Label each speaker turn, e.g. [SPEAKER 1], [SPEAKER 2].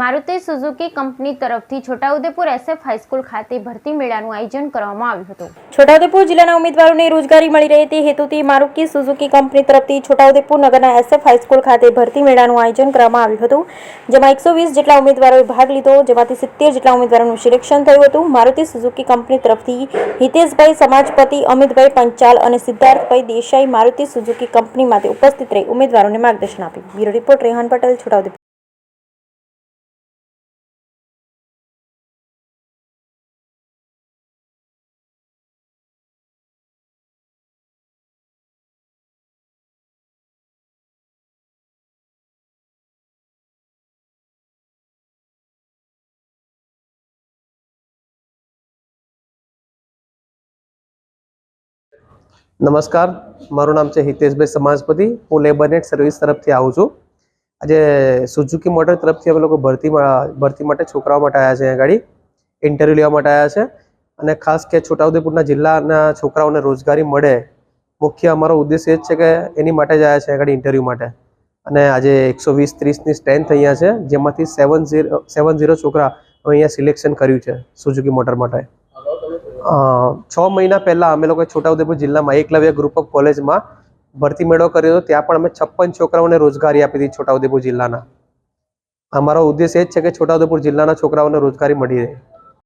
[SPEAKER 1] Maruti Suzuki company તરફથી Chhota Udepur SF high school ખાતે ભરતી મેળાનું આયોજન કરવામાં આવ્યું હતું। છોટાઉદેપુર જિલ્લાના ઉમેદવારોને રોજગારી મળી રહે તે હેતુથી મારુતિ સુઝુકી કંપની તરફથી છોટાઉદેપુર નગરના SF હાઈસ્કૂલ ખાતે ભરતી મેળાનું આયોજન કરવામાં આવ્યું હતું, જેમાં 120 જેટલા ઉમેદવારોએ ભાગ લીધો, જેમાંથી 70 જેટલા ઉમેદવારોનું સિલેક્શન થયું હતું। મારુતિ સુઝુકી કંપની તરફથી હિતેશભાઈ સમાજપતિ, અમિતભાઈ પંચાલ અને સિદ્ધાર્થભાઈ દેસાઈ મારુતિ સુઝુકી કંપનીમાં ઉપસ્થિત રહી ઉમેદવારોને માર્ગદર્શન આપ્યું। Bureau report Rehan Patel, Chhota Udepur.
[SPEAKER 2] नमस्कार, मारू नाम है हितेशभाई समाजपति। हूँ लेबरनेट सर्विस तरफ थी आऊँ छूँ। आज सुजुकी मोटर तरफ थी अमे लोग भर्ती माटे छोकराओ माटे आया छे। गाड़ी इंटरव्यू लेवा माटे आया छे अने खास के छोटाउदेपुरना जिल्लाना छोकराओने रोजगारी मळे मुख्य अमारो उद्देश्य ए छे के एनी माटे ज आया छे गाड़ी इंटरव्यू माटे। अने आज 120-30 ની સ્ટ્રેન્થ अहींया छे, जेमांथी 70 छोकरा अहींया सिलेक्शन कर्युं छे सुजुकी मोटर माटे। 6 महीना पहला अमे लोग छोटाउदेपुर जिला में एकलव्य ग्रुप ऑफ कॉलेज में भर्ती मेळो कर्यो। त्यां पण अमे 56 छोकराओने रोजगारी आपी दी छोटाउदेपुर जिल्लाना। अमारो उद्देश्य ए छे के छोटाउदेपुर जिल्लाना छोकराओने रोजगारी मळी रहे।